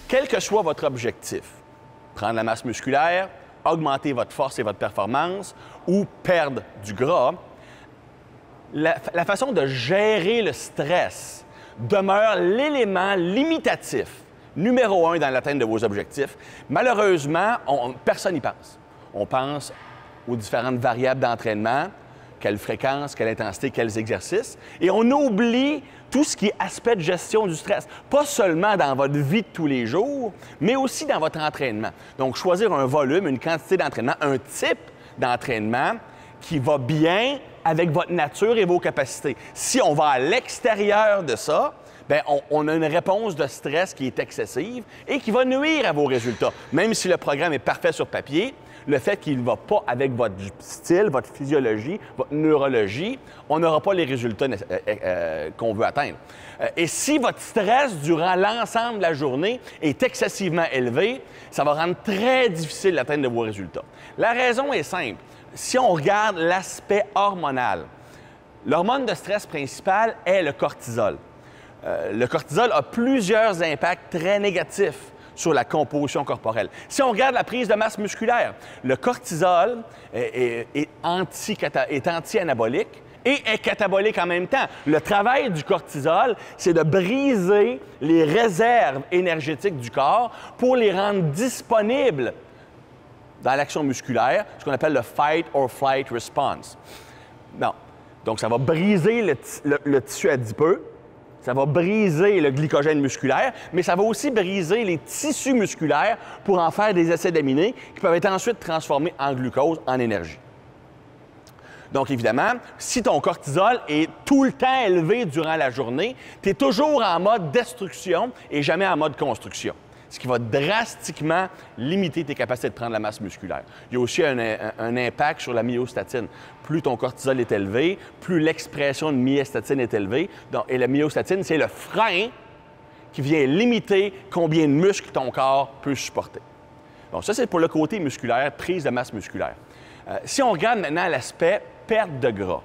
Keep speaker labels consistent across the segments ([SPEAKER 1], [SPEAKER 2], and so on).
[SPEAKER 1] Quel que soit votre objectif, prendre la masse musculaire, augmenter votre force et votre performance ou perdre du gras, la façon de gérer le stress demeure l'élément limitatif numéro 1 dans l'atteinte de vos objectifs. Malheureusement, personne n'y pense. On pense aux différentes variables d'entraînement, quelle fréquence, quelle intensité, quels exercices, et on oublie tout ce qui est aspect de gestion du stress, pas seulement dans votre vie de tous les jours, mais aussi dans votre entraînement. Donc, choisir un volume, une quantité d'entraînement, un type d'entraînement qui va bien avec votre nature et vos capacités. Si on va à l'extérieur de ça, bien, on a une réponse de stress qui est excessive et qui va nuire à vos résultats. Même si le programme est parfait sur papier, le fait qu'il ne va pas avec votre style, votre physiologie, votre neurologie, on n'aura pas les résultats qu'on veut atteindre. Et si votre stress durant l'ensemble de la journée est excessivement élevé, ça va rendre très difficile l'atteinte de vos résultats. La raison est simple. Si on regarde l'aspect hormonal, l'hormone de stress principale est le cortisol. Le cortisol a plusieurs impacts très négatifs sur la composition corporelle. Si on regarde la prise de masse musculaire, le cortisol est anti-anabolique et est catabolique en même temps. Le travail du cortisol, c'est de briser les réserves énergétiques du corps pour les rendre disponibles dans l'action musculaire, ce qu'on appelle le fight or flight response. Non. Donc, ça va briser le tissu adipeux. Ça va briser le glycogène musculaire, mais ça va aussi briser les tissus musculaires pour en faire des acides aminés qui peuvent être ensuite transformés en glucose, en énergie. Donc, évidemment, si ton cortisol est tout le temps élevé durant la journée, tu es toujours en mode destruction et jamais en mode construction, ce qui va drastiquement limiter tes capacités de prendre la masse musculaire. Il y a aussi un impact sur la myostatine. Plus ton cortisol est élevé, plus l'expression de myostatine est élevée. Donc, et la myostatine, c'est le frein qui vient limiter combien de muscles ton corps peut supporter. Donc, ça, c'est pour le côté musculaire, prise de masse musculaire. Si on regarde maintenant l'aspect perte de gras,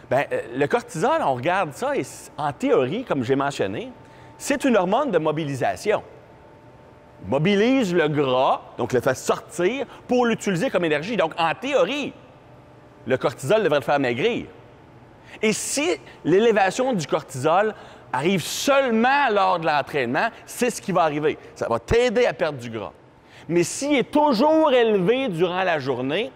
[SPEAKER 1] bien, le cortisol, on regarde ça et en théorie, comme j'ai mentionné, c'est une hormone de mobilisation. Mobilise le gras, donc le fait sortir pour l'utiliser comme énergie. Donc, en théorie, le cortisol devrait te faire maigrir. Et si l'élévation du cortisol arrive seulement lors de l'entraînement, c'est ce qui va arriver. Ça va t'aider à perdre du gras. Mais s'il est toujours élevé durant la journée,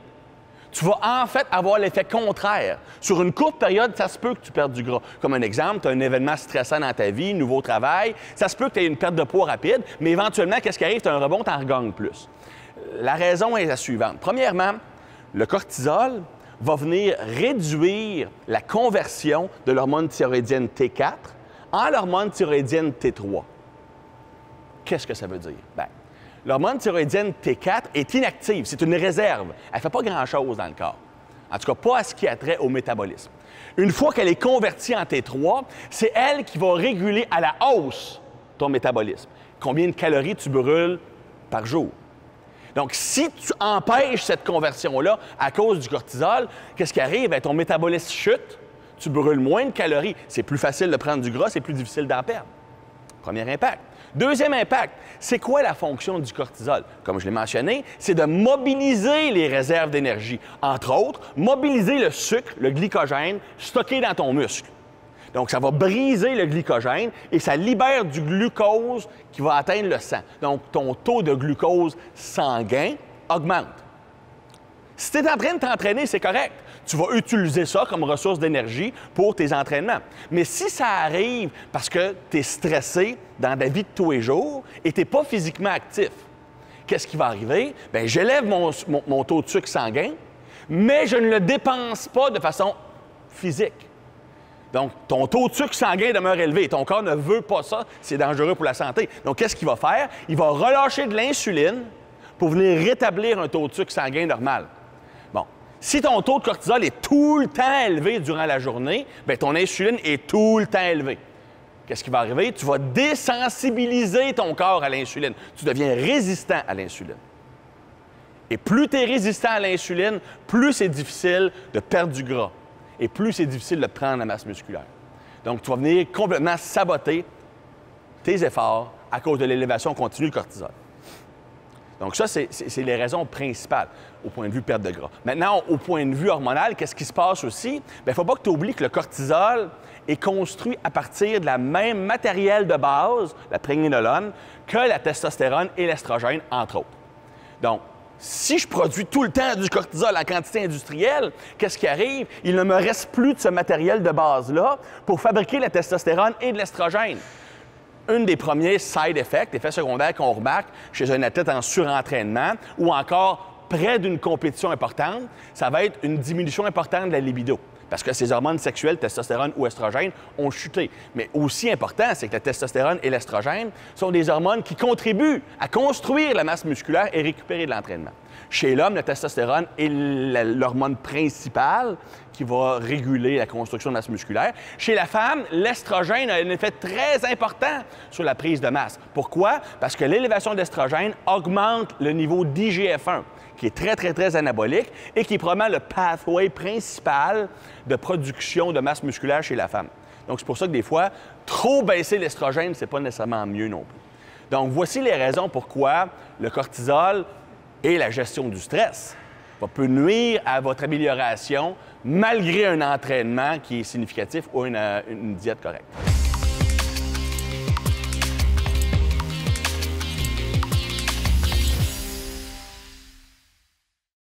[SPEAKER 1] tu vas en fait avoir l'effet contraire. Sur une courte période, ça se peut que tu perdes du gras. Comme un exemple, tu as un événement stressant dans ta vie, nouveau travail, ça se peut que tu aies une perte de poids rapide, mais éventuellement, qu'est-ce qui arrive? Tu as un rebond, tu en regagnes plus. La raison est la suivante. Premièrement, le cortisol va venir réduire la conversion de l'hormone thyroïdienne T4 en l'hormone thyroïdienne T3. Qu'est-ce que ça veut dire? Bien, l'hormone thyroïdienne T4 est inactive, c'est une réserve. Elle ne fait pas grand-chose dans le corps. En tout cas, pas à ce qui a trait au métabolisme. Une fois qu'elle est convertie en T3, c'est elle qui va réguler à la hausse ton métabolisme. Combien de calories tu brûles par jour. Donc, si tu empêches cette conversion-là à cause du cortisol, qu'est-ce qui arrive? Bien, ton métabolisme chute, tu brûles moins de calories. C'est plus facile de prendre du gras, c'est plus difficile d'en perdre. Premier impact. Deuxième impact, c'est quoi la fonction du cortisol? Comme je l'ai mentionné, c'est de mobiliser les réserves d'énergie. Entre autres, mobiliser le sucre, le glycogène, stocké dans ton muscle. Donc, ça va briser le glycogène et ça libère du glucose qui va atteindre le sang. Donc, ton taux de glucose sanguin augmente. Si tu es en train de t'entraîner, c'est correct. Tu vas utiliser ça comme ressource d'énergie pour tes entraînements. Mais si ça arrive parce que tu es stressé dans ta vie de tous les jours et tu n'es pas physiquement actif, qu'est-ce qui va arriver? Bien, j'élève mon taux de sucre sanguin, mais je ne le dépense pas de façon physique. Donc, ton taux de sucre sanguin demeure élevé. Ton corps ne veut pas ça. C'est dangereux pour la santé. Donc, qu'est-ce qu'il va faire? Il va relâcher de l'insuline pour venir rétablir un taux de sucre sanguin normal. Bon. Si ton taux de cortisol est tout le temps élevé durant la journée, bien, ton insuline est tout le temps élevée. Qu'est-ce qui va arriver? Tu vas désensibiliser ton corps à l'insuline. Tu deviens résistant à l'insuline. Et plus tu es résistant à l'insuline, plus c'est difficile de perdre du gras. Et plus c'est difficile de prendre la masse musculaire. Donc, tu vas venir complètement saboter tes efforts à cause de l'élévation continue de cortisol. Donc ça, c'est les raisons principales au point de vue perte de gras. Maintenant, au point de vue hormonal, qu'est-ce qui se passe aussi? Bien, il ne faut pas que tu oublies que le cortisol est construit à partir de la même matériel de base, la pregnénolone, que la testostérone et l'estrogène, entre autres. Donc, si je produis tout le temps du cortisol en quantité industrielle, qu'est-ce qui arrive? Il ne me reste plus de ce matériel de base-là pour fabriquer la testostérone et de l'estrogène. Un des premiers side effects, effets secondaires qu'on remarque chez un athlète en surentraînement ou encore près d'une compétition importante, ça va être une diminution importante de la libido. Parce que ces hormones sexuelles, testostérone ou estrogène, ont chuté. Mais aussi important, c'est que la testostérone et l'estrogène sont des hormones qui contribuent à construire la masse musculaire et récupérer de l'entraînement. Chez l'homme, la testostérone est l'hormone principale qui va réguler la construction de masse musculaire. Chez la femme, l'estrogène a un effet très important sur la prise de masse. Pourquoi? Parce que l'élévation d'estrogène augmente le niveau d'IGF-1, qui est très anabolique et qui est probablement le pathway principal de production de masse musculaire chez la femme. Donc, c'est pour ça que des fois, trop baisser l'estrogène, c'est pas nécessairement mieux non plus. Donc, voici les raisons pourquoi le cortisol et la gestion du stress peut nuire à votre amélioration malgré un entraînement qui est significatif ou une diète correcte.